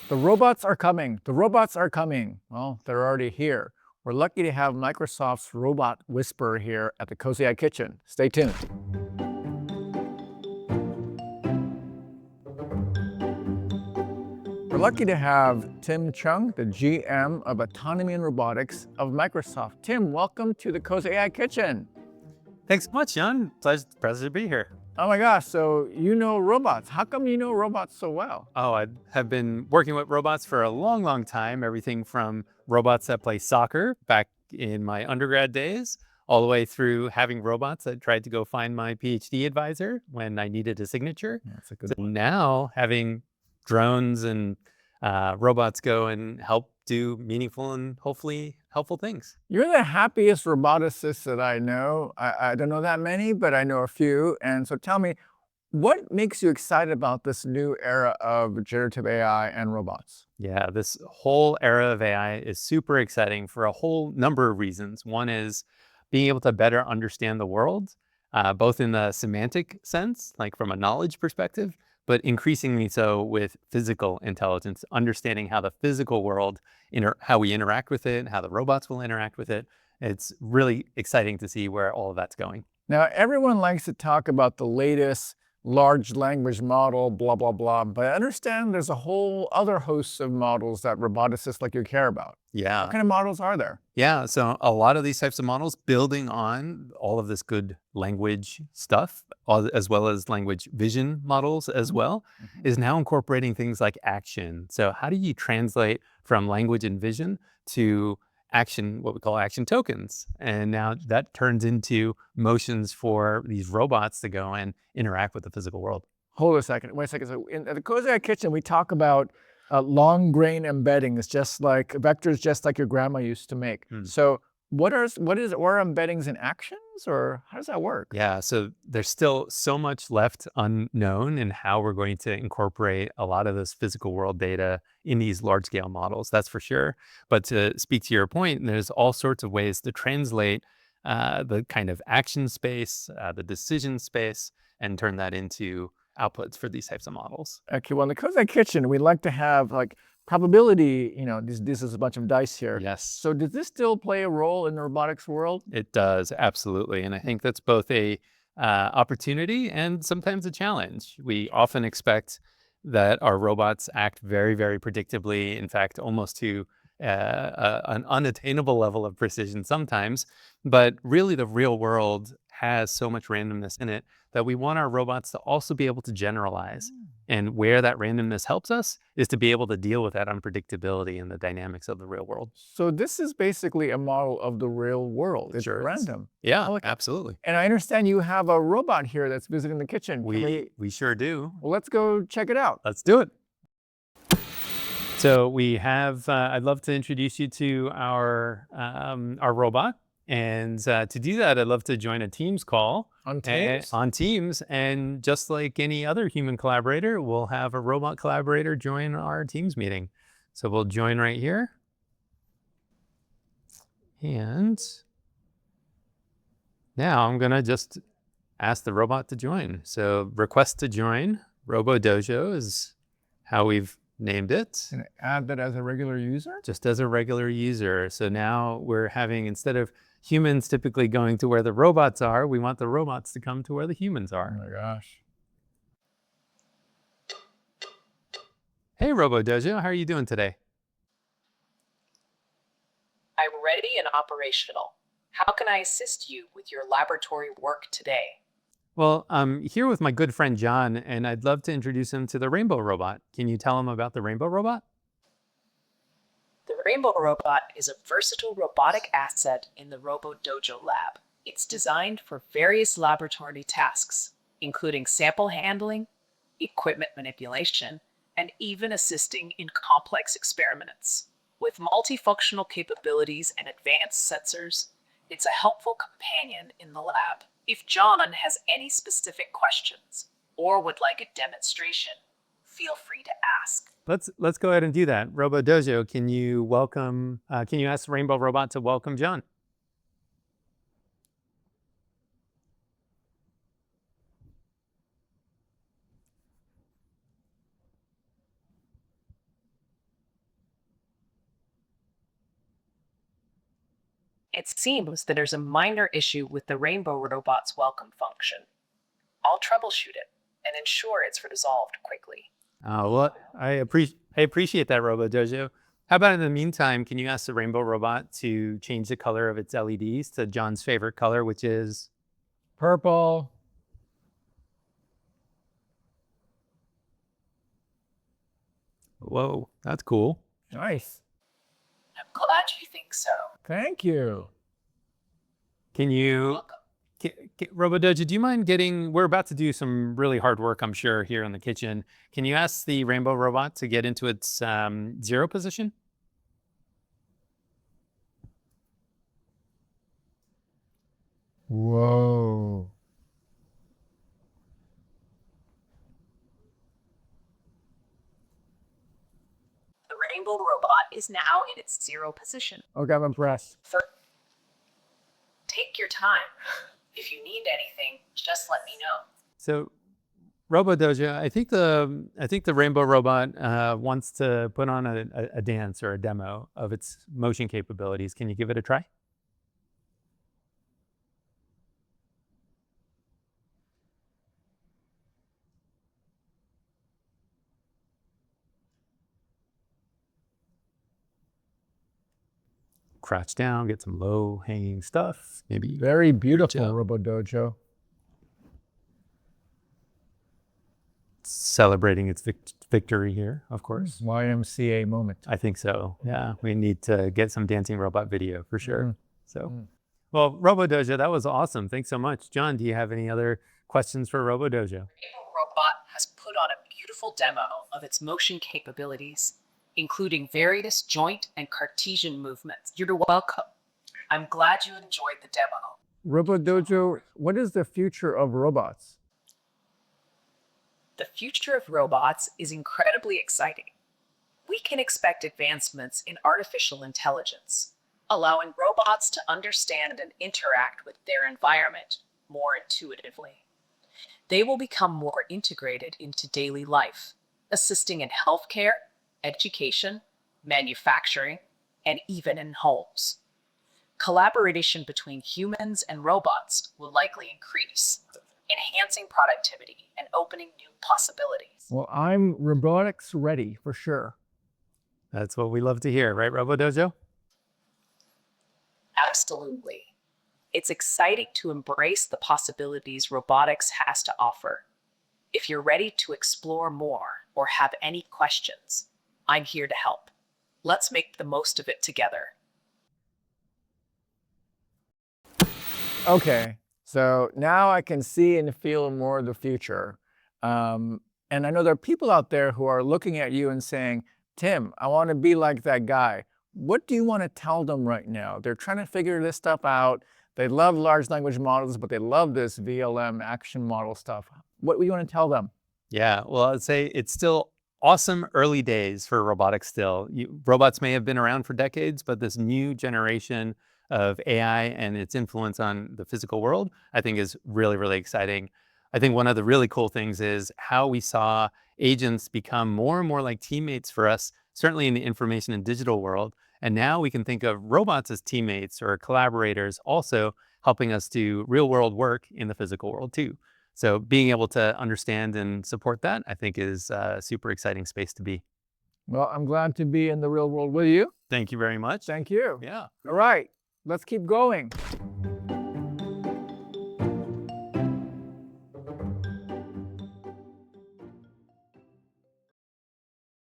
The robots are coming. The robots are coming. Well, they're already here. We're lucky to have Microsoft's robot whisperer here at the Cozy Eye Kitchen. Stay tuned. We're lucky to have Tim Chung, the GM of Autonomy and Robotics of Microsoft. Tim, welcome to the Cozy Eye Kitchen. Thanks so much, John. Pleasure to be here. Oh my gosh, so you know robots. How come you know robots so well? Oh, I have been working with robots for a long, long time. Everything from robots that play soccer back in my undergrad days, all the way through having robots that tried to go find my PhD advisor when I needed a signature. That's a good So now having drones and robots go and help do meaningful and hopefully helpful things. You're the happiest roboticist that I know. I don't know that many, but I know a few. And so tell me, what makes you excited about this new era of generative AI and robots? Yeah, this whole era of AI is super exciting for a whole number of reasons. One is being able to better understand the world, both in the semantic sense, like from a knowledge perspective, but increasingly so with physical intelligence, understanding how the physical world, how we interact with it, how the robots will interact with it. It's really exciting to see where all of that's going. Now, everyone likes to talk about the latest large language model, blah, blah, blah. But I understand there's a whole other host of models that roboticists like you care about. Yeah. What kind of models are there? Yeah, so a lot of these types of models building on all of this good language stuff, as well as language vision models as well, is now incorporating things like action. So how do you translate from language and vision to action, what we call action tokens? And now that turns into motions for these robots to go and interact with the physical world. Hold a second. Wait a second. So at the Cozy Eye Kitchen, we talk about long grain embeddings, just like vectors, just like your grandma used to make. So what are embeddings in actions, or how does that work? Yeah, so there's still so much left unknown in how we're going to incorporate a lot of this physical world data in these large scale models, that's for sure. But to speak to your point, there's all sorts of ways to translate the kind of action space, the decision space, and turn that into outputs for these types of models. Okay, well, in the Cozy Eye Kitchen, we like to have like probability, this is a bunch of dice here. Yes. So does this still play a role in the robotics world? It does, absolutely. And I think that's both a opportunity and sometimes a challenge. We often expect that our robots act very, very predictably, in fact, almost to an unattainable level of precision sometimes. But really, the real world has so much randomness in it that we want our robots to also be able to generalize. And where that randomness helps us is to be able to deal with that unpredictability and the dynamics of the real world. So this is basically a model of the real world. It's Sure is. random. Yeah, Okay. absolutely. And I understand you have a robot here that's visiting the kitchen. Can We sure do. well, let's go check it out. Let's do it. So we have, I'd love to introduce you to our robot. And to do that, I'd love to join a Teams call. On Teams? On Teams. And just like any other human collaborator, we'll have a robot collaborator join our Teams meeting. So we'll join right here. And now I'm going to just ask the robot to join. So request to join, RoboDojo is how we've named it. And add that as a regular user? Just as a regular user. So now we're having, instead of humans typically going to where the robots are, we want the robots to come to where the humans are. Oh my gosh. Hey, RoboDojo, how are you doing today? I'm ready and operational. How can I assist you with your laboratory work today? Well, I'm here with my good friend John, and I'd love to introduce him to the Rainbow Robot. Can you tell him about the Rainbow Robot? The Rainbow Robot is a versatile robotic asset in the RoboDojo lab. It's designed for various laboratory tasks, including sample handling, equipment manipulation, and even assisting in complex experiments. With multifunctional capabilities and advanced sensors, it's a helpful companion in the lab. If John has any specific questions or would like a demonstration, feel free to ask. Let's go ahead and do that. RoboDojo, can you ask the Rainbow Robot to welcome John? It seems that there's a minor issue with the Rainbow Robot's welcome function. I'll troubleshoot it and ensure it's resolved quickly. Well, I appreciate that, RoboDojo. How about in the meantime, can you ask the Rainbow Robot to change the color of its LEDs to John's favorite color, which is Purple. whoa, that's cool. Nice. I'm glad you think so. Thank you. Can you, RoboDojo, do you mind we're about to do some really hard work, I'm sure, here in the kitchen. Can you ask the Rainbow Robot to get into its 0 position? Whoa. The Rainbow Robot is now in its 0 position. Okay, I'm impressed. Take your time. If you need anything, just let me know. So, RoboDojo, I think the Rainbow Robot wants to put on a dance or a demo of its motion capabilities. Can you give it a try? Crouch down, get some low-hanging stuff. Maybe Very beautiful, RoboDojo. celebrating its victory here, of course. YMCA moment. I think so. Yeah, we need to get some dancing robot video for sure. So, well, RoboDojo, that was awesome. Thanks so much. John, do you have any other questions for RoboDojo? Rainbow Robot has put on a beautiful demo of its motion capabilities, including various joint and Cartesian movements. You're welcome. I'm glad you enjoyed the demo. RoboDojo, what is the future of robots? The future of robots is incredibly exciting. We can expect advancements in artificial intelligence, allowing robots to understand and interact with their environment more intuitively. They will become more integrated into daily life, assisting in healthcare, education, manufacturing, and even in homes. Collaboration between humans and robots will likely increase, enhancing productivity and opening new possibilities. Well, I'm robotics ready for sure. That's what we love to hear, right, RoboDojo? Absolutely. It's exciting to embrace the possibilities robotics has to offer. If you're ready to explore more or have any questions, I'm here to help. Let's make the most of it together. Okay, so now I can see and feel more of the future. And I know there are people out there who are looking at you and saying, Tim, I want to be like that guy. What do you want to tell them right now? They're trying to figure this stuff out. They love large language models, but they love this VLM action model stuff. What do you want to tell them? Yeah, well, I'd say it's still awesome early days for robotics still. Robots may have been around for decades, but this new generation of AI and its influence on the physical world, I think is really, really exciting. I think one of the really cool things is how we saw agents become more and more like teammates for us, certainly in the information and digital world. And now we can think of robots as teammates or collaborators, also helping us do real world work in the physical world too. So being able to understand and support that, I think is a super exciting space to be. Well, I'm glad to be in the real world with you. Thank you very much. Thank you. Yeah. All right, let's keep going.